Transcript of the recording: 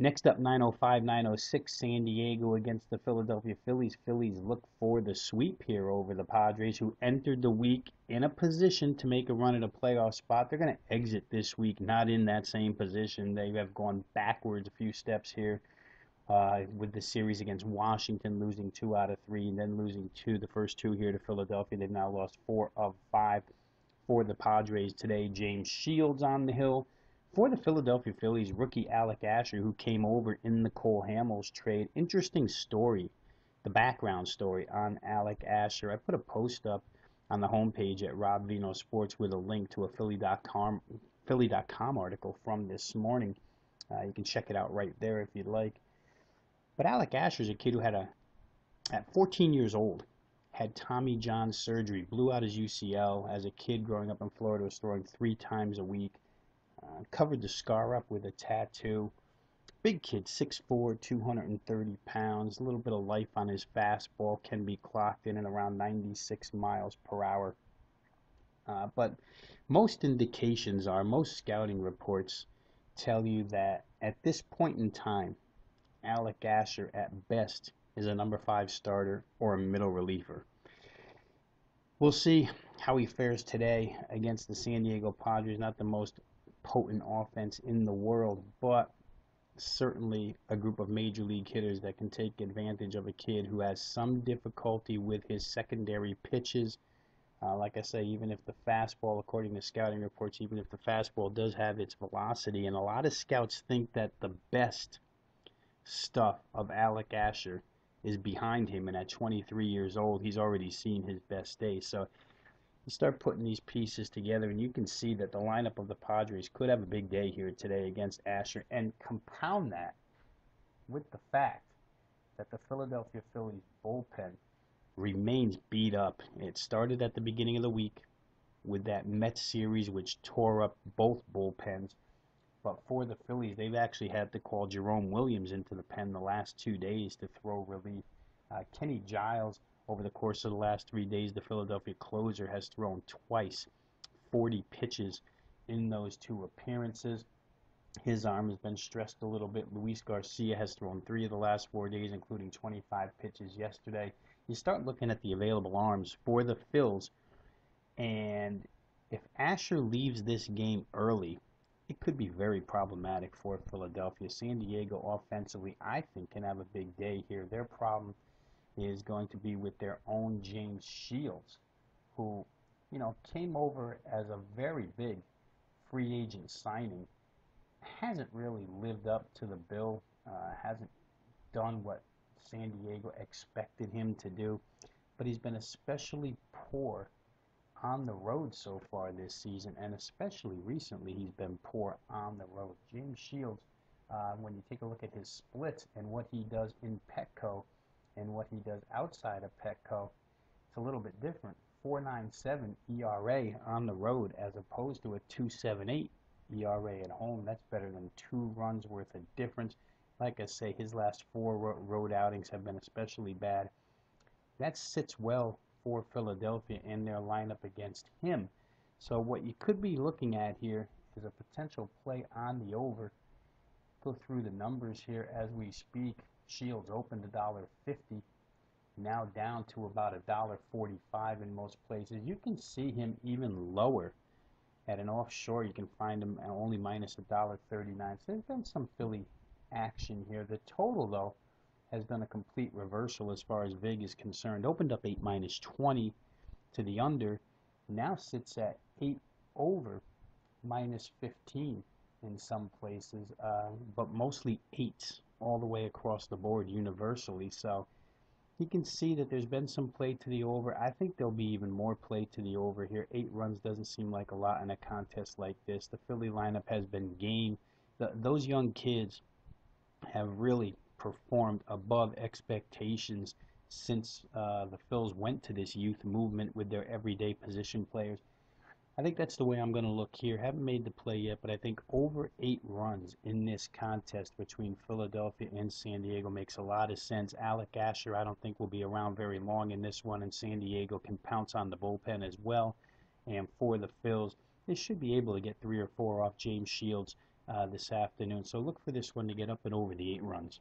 Next up, 9:05, 9:06, San Diego against the Philadelphia Phillies. Phillies look for the sweep here over the Padres, who entered the week in a position to make a run at a playoff spot. They're going to exit this week not in that same position. They have gone backwards a few steps here with the series against Washington, losing 2 out of 3, and then losing the first two here to Philadelphia. They've now lost 4 of 5 for the Padres today. James Shields on the hill. For the Philadelphia Phillies, rookie Alec Asher, who came over in the Cole Hamels trade. Interesting story, the background story on Alec Asher. I put a post up on the homepage at Rob Vino Sports with a link to a Philly.com article from this morning. You can check it out right there if you'd like. But Alec Asher is a kid who at 14 years old, had Tommy John surgery, blew out his UCL as a kid growing up in Florida, was throwing 3 times a week, covered the scar up with a tattoo. Big kid, 6'4", 230 pounds, a little bit of life on his fastball, can be clocked in and around 96 miles per hour. But most scouting reports tell you that at this point in time, Alec Asher at best is a number 5 starter or a middle reliever. We'll see how he fares today against the San Diego Padres. Not the most potent offense in the world, but certainly a group of major league hitters that can take advantage of a kid who has some difficulty with his secondary pitches. Like I say, even if the fastball, according to scouting reports, even if the fastball does have its velocity, and a lot of scouts think that the best stuff of Alec Asher is behind him, and at 23 years old, he's already seen his best days. So you start putting these pieces together, and you can see that the lineup of the Padres could have a big day here today against Asher, and compound that with the fact that the Philadelphia Phillies bullpen remains beat up. It started at the beginning of the week with that Mets series, which tore up both bullpens. But for the Phillies, they've actually had to call Jerome Williams into the pen the last 2 days to throw relief. Kenny Giles, over the course of the last 3 days, the Philadelphia closer, has thrown twice, 40 pitches in those 2 appearances. His arm has been stressed a little bit. Luis Garcia has thrown 3 of the last 4 days, including 25 pitches yesterday. You start looking at the available arms for the Phils, and if Asher leaves this game early, it could be very problematic for Philadelphia. San Diego offensively, I think, can have a big day here. Their problem is going to be with their own James Shields, who, came over as a very big free agent signing. Hasn't really lived up to the bill, hasn't done what San Diego expected him to do, but he's been especially poor on the road so far this season, and especially recently he's been poor on the road. James Shields, when you take a look at his splits and what he does in Petco and what he does outside of Petco, it's a little bit different. 4.97 ERA on the road as opposed to a 2.78 ERA at home. That's better than 2 runs worth of difference. Like I say, his last 4 road outings have been especially bad. That sits well for Philadelphia in their lineup against him. So what you could be looking at here is a potential play on the over. Go through the numbers here as we speak. Shields opened $1.50, now down to about $1.45 in most places. You can see him even lower at an offshore. You can find him at only minus $1.39. So there's been some Philly action here. The total, though, has done a complete reversal as far as VIG is concerned. Opened up 8 minus 20 to the under. Now sits at 8 over minus 15 in some places, but mostly 8s all the way across the board universally. So you can see that there's been some play to the over. I think there'll be even more play to the over here. 8 runs doesn't seem like a lot in a contest like this. The Philly lineup has been game. Those young kids have really performed above expectations since the Phils went to this youth movement with their everyday position players. I think that's the way I'm going to look here. Haven't made the play yet, but I think over 8 runs in this contest between Philadelphia and San Diego makes a lot of sense. Alec Asher, I don't think will be around very long in this one, and San Diego can pounce on the bullpen as well. And for the Phils, they should be able to get 3 or 4 off James Shields this afternoon. So look for this one to get up and over the 8 runs.